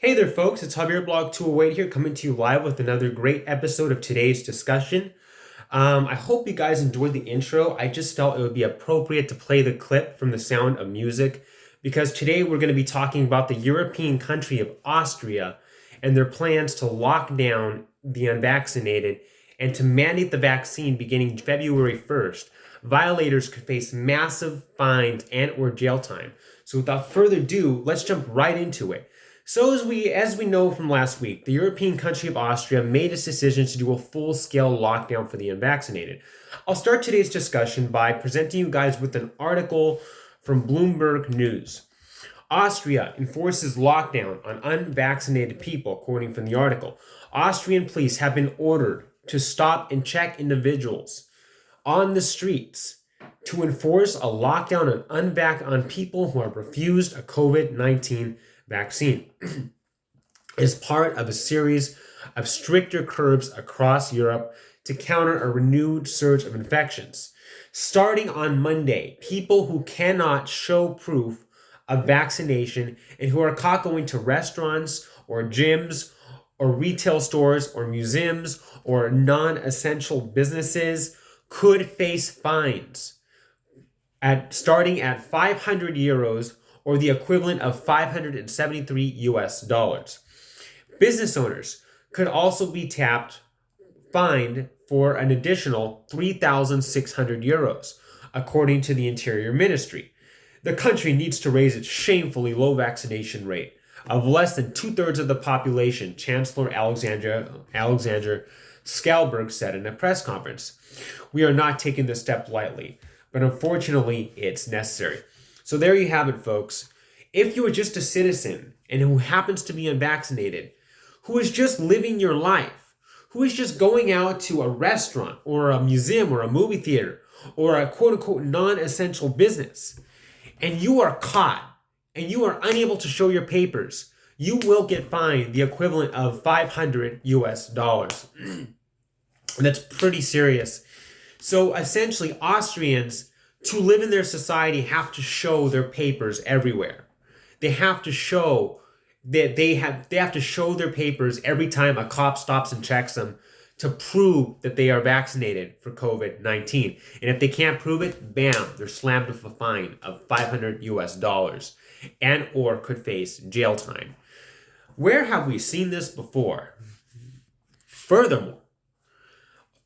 Hey there, folks. It's Javier Blog 208 here, coming to you live with another great episode of today's discussion. I hope you guys enjoyed the intro. I just felt it would be appropriate to play the clip from The Sound of Music because today we're going to be talking about the European country of Austria and their plans to lock down the unvaccinated and to mandate the vaccine beginning February 1st. Violators could face massive fines and or jail time. So without further ado, let's jump right into it. So as we know from last week, the European country of Austria made its decision to do a full-scale lockdown for the unvaccinated. I'll start today's discussion by presenting you guys with an article from Bloomberg News. Austria enforces lockdown on unvaccinated people, quoting from the article. Austrian police have been ordered to stop and check individuals on the streets to enforce a lockdown on people who are refused a COVID-19 vaccine is part of a series of stricter curbs across Europe to counter a renewed surge of infections. Starting on Monday, people who cannot show proof of vaccination and who are caught going to restaurants or gyms or retail stores or museums or non-essential businesses could face fines starting at 500 euros or the equivalent of $573. Business owners could also be fined for an additional 3,600 euros, according to the Interior Ministry. The country needs to raise its shamefully low vaccination rate of less than 2/3 of the population, Chancellor Alexander Schalberg said in a press conference. We are not taking this step lightly, but unfortunately, it's necessary. So there you have it, folks. If you are just a citizen and who happens to be unvaccinated, who is just living your life, who is just going out to a restaurant or a museum or a movie theater or a quote-unquote non-essential business, and you are caught and you are unable to show your papers, you will get fined the equivalent of $500. That's pretty serious. So essentially, Austrians, to live in their society, have to show their papers everywhere. They have to show that they have to show their papers every time a cop stops and checks them to prove that they are vaccinated for COVID-19. And if they can't prove it, bam, they're slammed with a fine of $500 and or could face jail time. Where have we seen this before? Furthermore,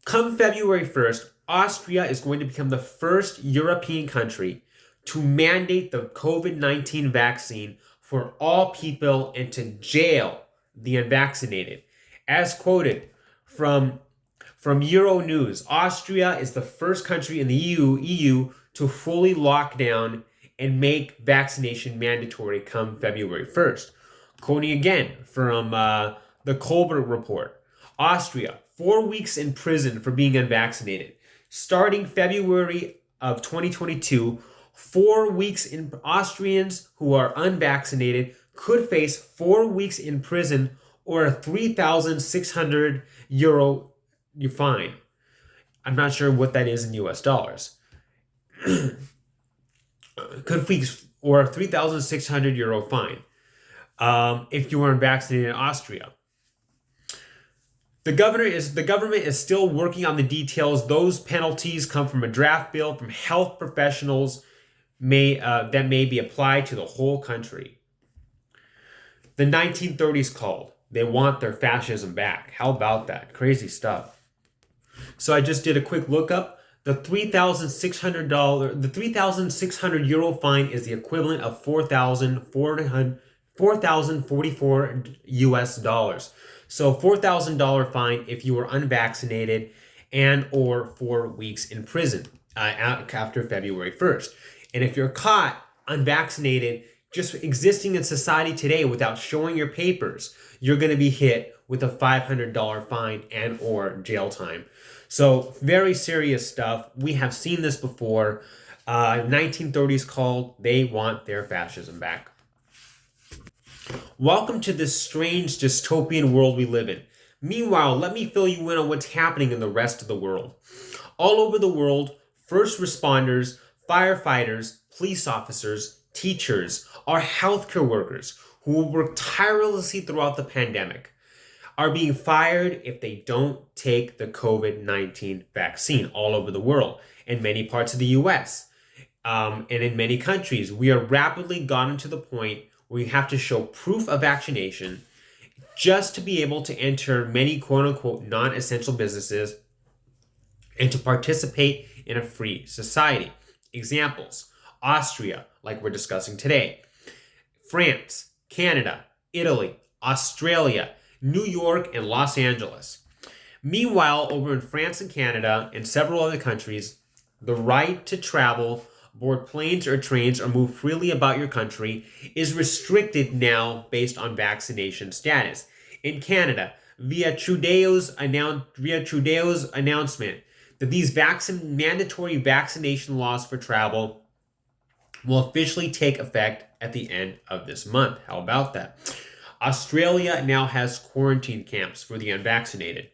come February 1st, Austria is going to become the first European country to mandate the COVID-19 vaccine for all people and to jail the unvaccinated. As quoted from Euronews, Austria is the first country in the EU to fully lock down and make vaccination mandatory come February 1st. Quoting again from the Kolberg report, Austria, 4 weeks in prison for being unvaccinated. Starting February of 2022, 4 weeks in Austrians who are unvaccinated could face 4 weeks in prison or a 3,600 euro fine. I'm not sure what that is in US dollars. Could face or a 3,600 euro fine if you are unvaccinated in Austria. The government is still working on the details. Those penalties come from a draft bill from health professionals that may be applied to the whole country. The 1930s called. They want their fascism back. How about that? Crazy stuff. So I just did a quick lookup. The $3,600 euro fine is the equivalent of $4,044. So $4,000 fine if you were unvaccinated and or 4 weeks in prison after February 1st. And if you're caught unvaccinated, just existing in society today without showing your papers, you're going to be hit with a $500 fine and or jail time. So very serious stuff. We have seen this before. 1930s called. They want their fascism back. Welcome to this strange dystopian world we live in. Meanwhile, let me fill you in on what's happening in the rest of the world. All over the world, first responders, firefighters, police officers, teachers, our healthcare workers who worked tirelessly throughout the pandemic are being fired if they don't take the COVID-19 vaccine all over the world, in many parts of the US, and in many countries. We are rapidly gotten to the point where you have to show proof of vaccination just to be able to enter many quote unquote non-essential businesses and to participate in a free society. Examples: Austria, like we're discussing today, France, Canada, Italy, Australia, New York, and Los Angeles. Meanwhile, over in France and Canada and several other countries, the right to travel, board planes or trains, or move freely about your country is restricted now based on vaccination status. In Canada, via Trudeau's announcement that these mandatory vaccination laws for travel will officially take effect at the end of this month. How about that? Australia now has quarantine camps for the unvaccinated.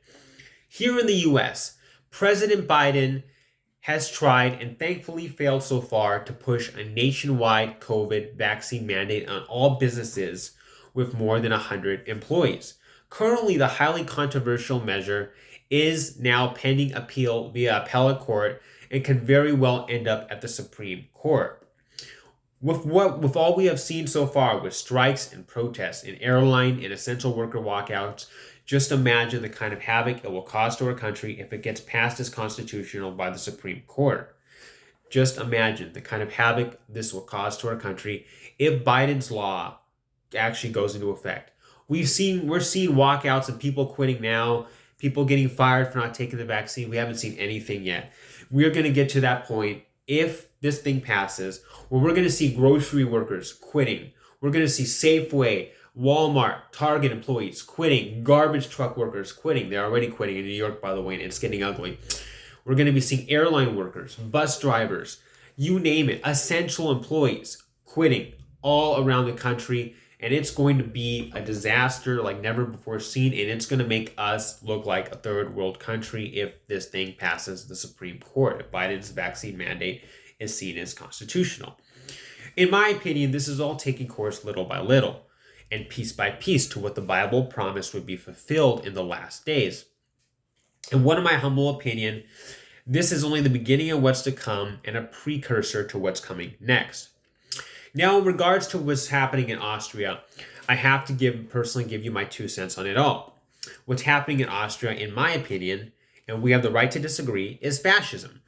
Here in the US, President Biden has tried and thankfully failed so far to push a nationwide COVID vaccine mandate on all businesses with more than 100 employees. Currently, the highly controversial measure is now pending appeal via appellate court and can very well end up at the Supreme Court. With all we have seen so far with strikes and protests and airline and essential worker walkouts, just imagine the kind of havoc it will cause to our country if it gets passed as constitutional by the Supreme Court. Just imagine the kind of havoc this will cause to our country if Biden's law actually goes into effect. We're seeing walkouts and people quitting now, people getting fired for not taking the vaccine. We haven't seen anything yet. We're going to get to that point if this thing passes, where we're going to see grocery workers quitting. We're going to see Safeway, Walmart, Target employees quitting, garbage truck workers quitting. They're already quitting in New York, by the way, and it's getting ugly. We're going to be seeing airline workers, bus drivers, you name it, essential employees quitting all around the country. And it's going to be a disaster like never before seen. And it's going to make us look like a third world country if this thing passes the Supreme Court, if Biden's vaccine mandate is seen as constitutional. In my opinion, this is all taking course little by little and piece by piece to what the Bible promised would be fulfilled in the last days. In one of my humble opinion, this is only the beginning of what's to come and a precursor to what's coming next. Now, in regards to what's happening in Austria, I have to personally give you my 2 cents on it all. What's happening in Austria, in my opinion, and we have the right to disagree, is fascism.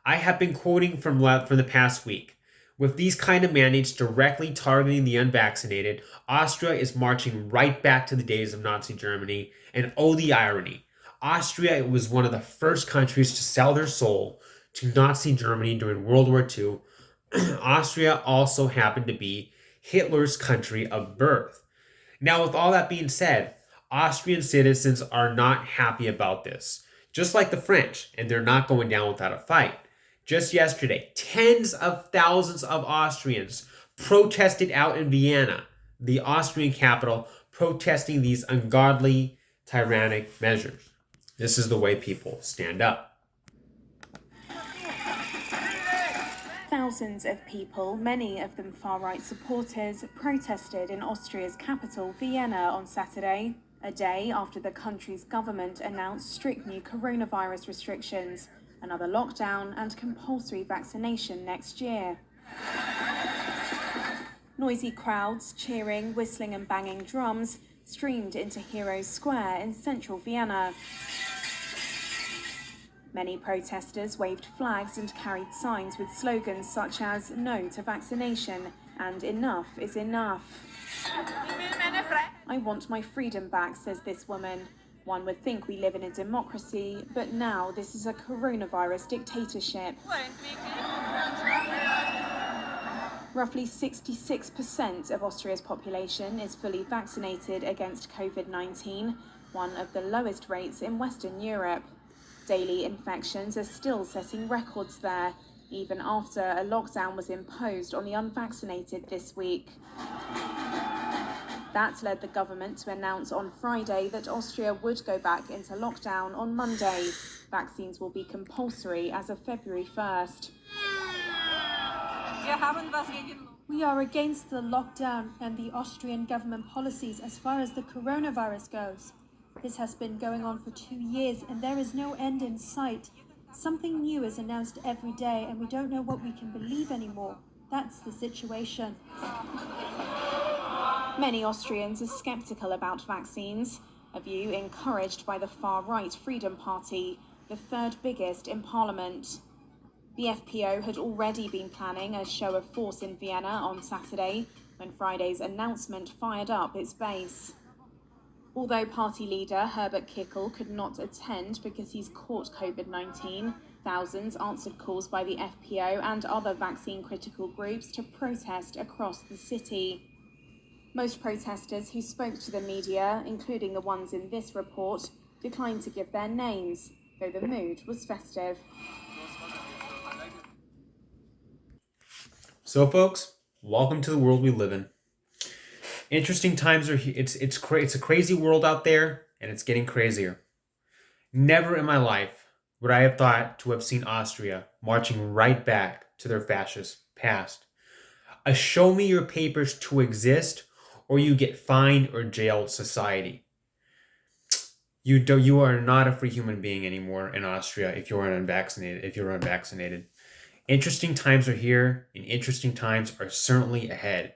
I have been quoting from the past week. With these kind of mandates directly targeting the unvaccinated, Austria is marching right back to the days of Nazi Germany, and oh, the irony. Austria was one of the first countries to sell their soul to Nazi Germany during World War II. Austria also happened to be Hitler's country of birth. Now, with all that being said, Austrian citizens are not happy about this, just like the French, and they're not going down without a fight. Just yesterday, tens of thousands of Austrians protested out in Vienna, the Austrian capital, protesting these ungodly, tyrannic measures. This is the way people stand up. Thousands of people, many of them far-right supporters, protested in Austria's capital, Vienna, on Saturday, a day after the country's government announced strict new coronavirus restrictions, another lockdown and compulsory vaccination next year. Noisy crowds, cheering, whistling and banging drums, streamed into Heroes Square in central Vienna. Many protesters waved flags and carried signs with slogans such as "No to vaccination" and "Enough is enough." "I want my freedom back," says this woman. "One would think we live in a democracy, but now this is a coronavirus dictatorship." Roughly 66% of Austria's population is fully vaccinated against COVID-19, one of the lowest rates in Western Europe. Daily infections are still setting records there, even after a lockdown was imposed on the unvaccinated this week. That led the government to announce on Friday that Austria would go back into lockdown on Monday. Vaccines will be compulsory as of February 1st. We are against the lockdown and the Austrian government policies as far as the coronavirus goes. This has been going on for 2 years and there is no end in sight. Something new is announced every day and we don't know what we can believe anymore. That's the situation. Many Austrians are sceptical about vaccines, a view encouraged by the far-right Freedom Party, the third biggest in parliament. The FPO had already been planning a show of force in Vienna on Saturday, when Friday's announcement fired up its base. Although party leader Herbert Kickl could not attend because he's caught COVID-19, thousands answered calls by the FPO and other vaccine-critical groups to protest across the city. Most protesters who spoke to the media, including the ones in this report, declined to give their names, though the mood was festive. So, folks, welcome to the world we live in. Interesting times are here. It's a crazy world out there, and it's getting crazier. Never in my life would I have thought to have seen Austria marching right back to their fascist past. A show me your papers to exist, or you get fined or jailed society. You are not a free human being anymore in Austria if you're unvaccinated. Interesting times are here, and interesting times are certainly ahead.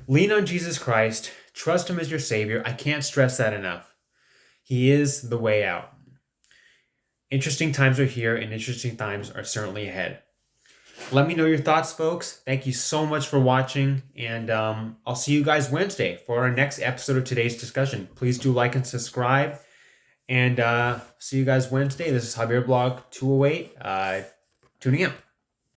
Lean on Jesus Christ. Trust him as your Savior. I can't stress that enough. He is the way out. Interesting times are here, and interesting times are certainly ahead. Let me know your thoughts, folks. Thank you so much for watching, and I'll see you guys Wednesday for our next episode of today's discussion. Please do like and subscribe, and see you guys Wednesday. This is Javier Blog 208. Tuning in.